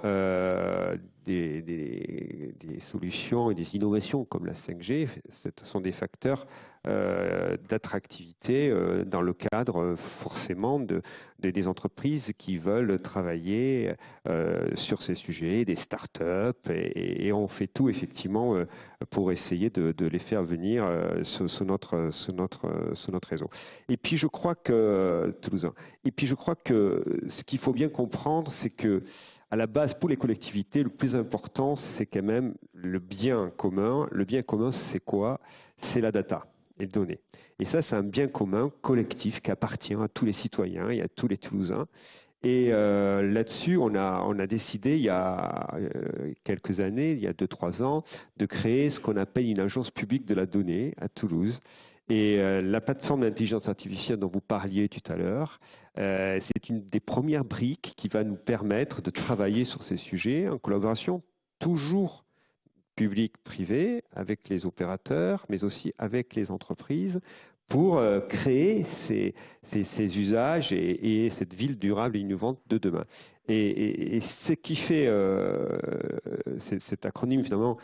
des solutions et des innovations comme la 5G, ce sont des facteurs d'attractivité dans le cadre forcément des entreprises qui veulent travailler sur ces sujets, des start-up, et on fait tout effectivement pour essayer de les faire venir sur notre réseau. Et puis je crois que toulousain. Et puis je crois que ce qu'il faut bien comprendre, c'est que à la base, pour les collectivités, le plus important, c'est quand même le bien commun. Le bien commun, c'est quoi? C'est la data et les données. Et ça, c'est un bien commun collectif qui appartient à tous les citoyens et à tous les Toulousains. Et là-dessus, on a décidé, il y a quelques années, il y a 2-3 ans, de créer ce qu'on appelle une agence publique de la donnée à Toulouse. Et la plateforme d'intelligence artificielle dont vous parliez tout à l'heure, c'est une des premières briques qui va nous permettre de travailler sur ces sujets en collaboration toujours public-privé avec les opérateurs, mais aussi avec les entreprises pour créer ces usages et cette ville durable et innovante de demain. Et ce qui fait cet acronyme, finalement,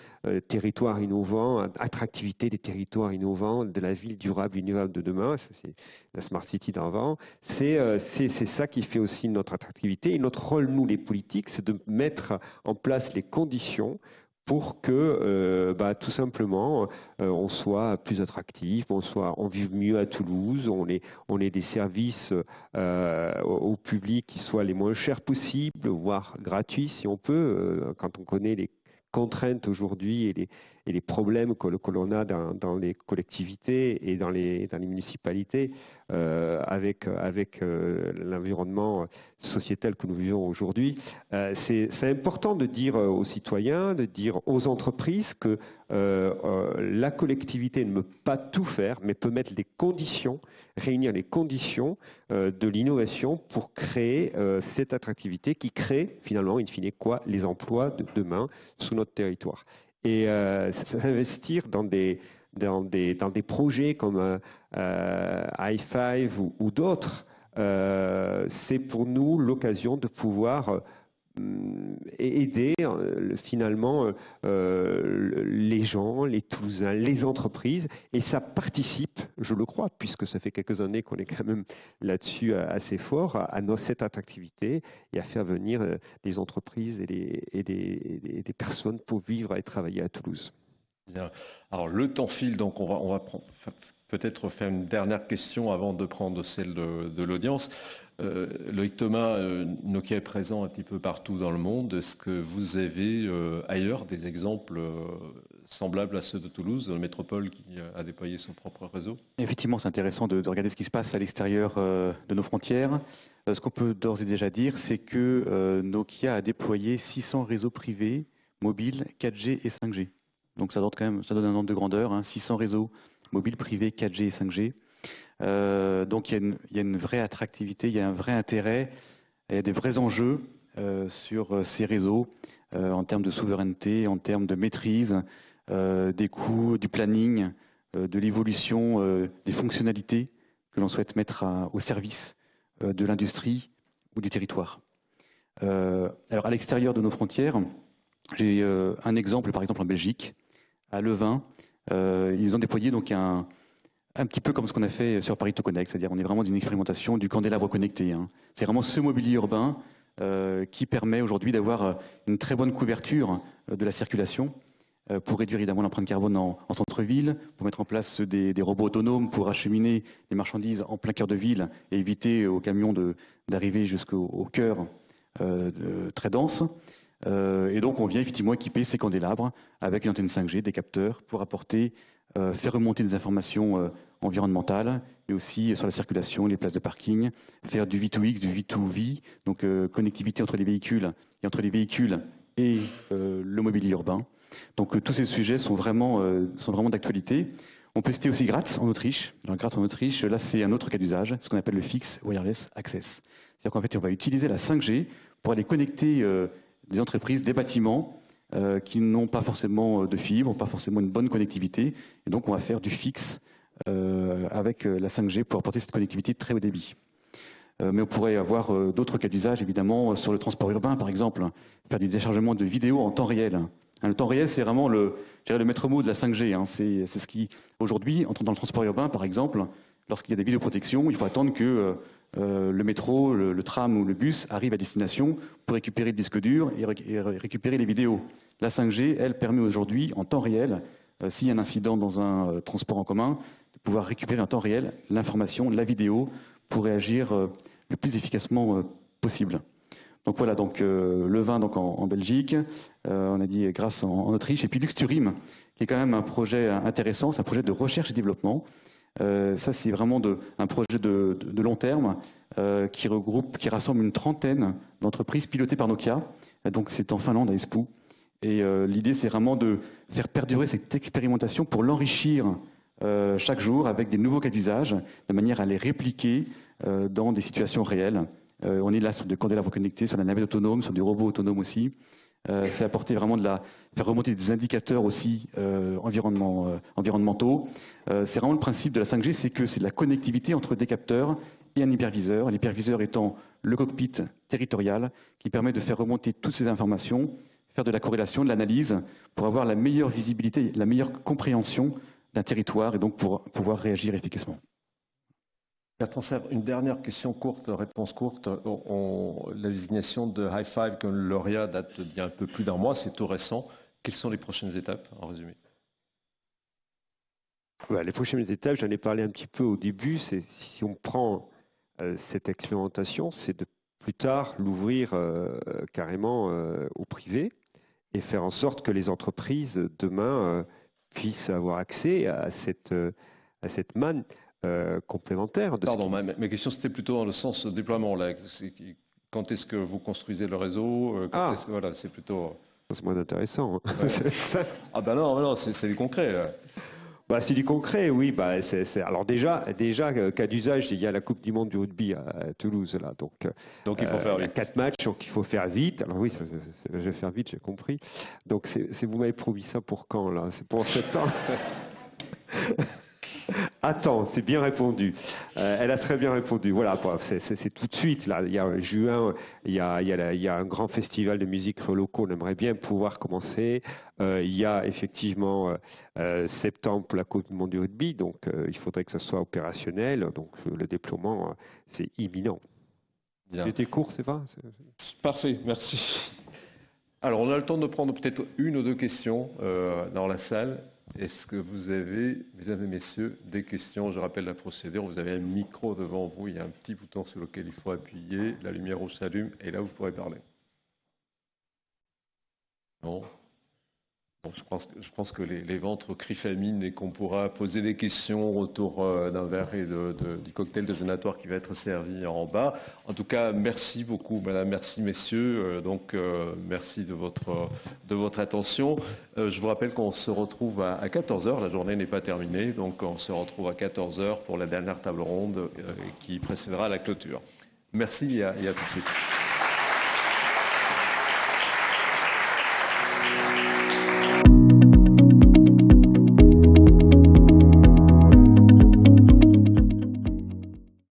territoire innovant, attractivité des territoires innovants, de la ville durable et innovante de demain, c'est la Smart City d'avant, c'est ça qui fait aussi notre attractivité. Et notre rôle, nous, les politiques, c'est de mettre en place les conditions pour que tout simplement on soit plus attractif, on vive mieux à Toulouse, on ait des services au public qui soient les moins chers possibles, voire gratuits si on peut, quand on connaît les contraintes aujourd'hui et les problèmes que l'on a dans les collectivités et dans les municipalités avec l'environnement sociétal que nous vivons aujourd'hui. C'est important de dire aux citoyens, de dire aux entreprises que la collectivité ne peut pas tout faire, mais peut mettre les conditions, réunir les conditions de l'innovation pour créer cette attractivité qui crée finalement, in fine, quoi? Les emplois de demain sur notre territoire. Et s'investir dans des projets comme i5 ou d'autres, c'est pour nous l'occasion de pouvoir aider finalement les gens, les Toulousains, les entreprises, et ça participe, je le crois, puisque ça fait quelques années qu'on est quand même là-dessus assez fort, à cette attractivité et à faire venir des entreprises et des personnes pour vivre et travailler à Toulouse. Bien. Alors le temps file, donc on va peut-être faire une dernière question avant de prendre celle de l'audience. Loïc Thomas, Nokia est présent un petit peu partout dans le monde. Est-ce que vous avez ailleurs des exemples semblables à ceux de Toulouse, la métropole qui a déployé son propre réseau? Effectivement, c'est intéressant de regarder ce qui se passe à l'extérieur de nos frontières. Ce qu'on peut d'ores et déjà dire, c'est que Nokia a déployé 600 réseaux privés, mobiles, 4G et 5G. Donc ça donne un ordre de grandeur, hein, 600 réseaux mobiles, privés, 4G et 5G. Donc il y a une vraie attractivité, il y a un vrai intérêt, il y a des vrais enjeux sur ces réseaux en termes de souveraineté, en termes de maîtrise, des coûts, du planning, de l'évolution des fonctionnalités que l'on souhaite mettre au service de l'industrie ou du territoire. Alors à l'extérieur de nos frontières, j'ai un exemple, par exemple en Belgique, à Leuven, ils ont déployé donc un petit peu comme ce qu'on a fait sur Paris To Connect, c'est-à-dire on est vraiment dans une expérimentation du candélabre connecté. Hein. C'est vraiment ce mobilier urbain qui permet aujourd'hui d'avoir une très bonne couverture de la circulation pour réduire évidemment l'empreinte carbone en centre-ville, pour mettre en place des robots autonomes pour acheminer les marchandises en plein cœur de ville et éviter aux camions d'arriver jusqu'au cœur très dense. Et donc on vient effectivement équiper ces candélabres avec une antenne 5G, des capteurs pour apporter, faire remonter des informations environnementales, mais aussi sur la circulation, les places de parking, faire du V2X, du V2V, donc connectivité entre les véhicules et le mobilier urbain. Donc tous ces sujets sont vraiment d'actualité. On peut citer aussi Graz en Autriche. Alors, Graz en Autriche, là c'est un autre cas d'usage, ce qu'on appelle le Fixed Wireless Access. C'est-à-dire qu'en fait on va utiliser la 5G pour aller connecter des entreprises, des bâtiments qui n'ont pas forcément de fibre, pas forcément une bonne connectivité. Et donc on va faire du fixe avec la 5G pour apporter cette connectivité de très haut débit. Mais on pourrait avoir d'autres cas d'usage, évidemment, sur le transport urbain, par exemple, faire du déchargement de vidéos en temps réel. Le temps réel, c'est vraiment le maître mot de la 5G. Hein. C'est ce qui, aujourd'hui, dans le transport urbain, par exemple, lorsqu'il y a des vidéoprotections, il faut attendre que le métro, le tram ou le bus arrive à destination pour récupérer le disque dur et récupérer les vidéos. La 5G, elle, permet aujourd'hui, en temps réel, s'il y a un incident dans un transport en commun, de pouvoir récupérer en temps réel l'information, la vidéo, pour réagir le plus efficacement possible. Donc voilà, Leuven donc en Belgique, on a dit Graz en Autriche, et puis Luxturim, qui est quand même un projet intéressant, c'est un projet de recherche et développement. Ça, c'est vraiment un projet de long terme qui rassemble une trentaine d'entreprises pilotées par Nokia. Donc c'est en Finlande, à Espoo. Et l'idée, c'est vraiment de faire perdurer cette expérimentation pour l'enrichir chaque jour avec des nouveaux cas d'usage, de manière à les répliquer dans des situations réelles. On est là sur des candélabres connectés, sur la navette autonome, sur du robot autonome aussi. C'est apporter vraiment faire remonter des indicateurs aussi environnementaux. C'est vraiment le principe de la 5G, c'est que c'est de la connectivité entre des capteurs et un hyperviseur. L'hyperviseur étant le cockpit territorial qui permet de faire remonter toutes ces informations, faire de la corrélation, de l'analyse, pour avoir la meilleure visibilité, la meilleure compréhension d'un territoire et donc pour pouvoir réagir efficacement. Bertrand Sèvres, une dernière question courte, réponse courte. La désignation de High Five comme lauréat date d'il y a un peu plus d'un mois, c'est tout récent. Quelles sont les prochaines étapes, en résumé? Les prochaines étapes, j'en ai parlé un petit peu au début, c'est si on prend cette expérimentation, c'est de plus tard l'ouvrir carrément au privé et faire en sorte que les entreprises demain puissent avoir accès à cette manne complémentaire. Pardon, ma question c'était plutôt dans le sens déploiement. Là. Quand est-ce que vous construisez le réseau? Voilà, c'est plutôt... C'est moins intéressant. Hein. Ouais. Ah ben non, c'est du concret. C'est du concret, oui. Alors déjà, cas d'usage, il y a la Coupe du Monde du rugby à Toulouse. Là, donc il faut faire vite. Il y a 4 matchs, donc il faut faire vite. Alors oui, je vais faire vite, j'ai compris. Donc vous m'avez promis ça pour quand là? C'est pour septembre. Attends, c'est bien répondu. Elle a très bien répondu. Voilà, c'est tout de suite. Là, il y a juin, il y a un grand festival de musique locaux. On aimerait bien pouvoir commencer. Il y a effectivement septembre pour la Coupe du Monde du rugby. Donc, il faudrait que ça soit opérationnel. Donc, le déploiement, c'est imminent. C'était court, c'est pas? Parfait, merci. Alors, on a le temps de prendre peut-être une ou deux questions dans la salle. Est-ce que vous avez, mesdames et messieurs, des questions? Je rappelle la procédure. Vous avez un micro devant vous. Il y a un petit bouton sur lequel il faut appuyer. La lumière rouge s'allume et là, vous pourrez parler. Non? Bon, je pense que les ventres crient famine et qu'on pourra poser des questions autour d'un verre et du cocktail déjeunatoire qui va être servi en bas. En tout cas, merci beaucoup, madame, merci, messieurs. Merci de votre attention. Je vous rappelle qu'on se retrouve à 14h. La journée n'est pas terminée, donc on se retrouve à 14h pour la dernière table ronde qui précédera la clôture. Merci et à tout de suite.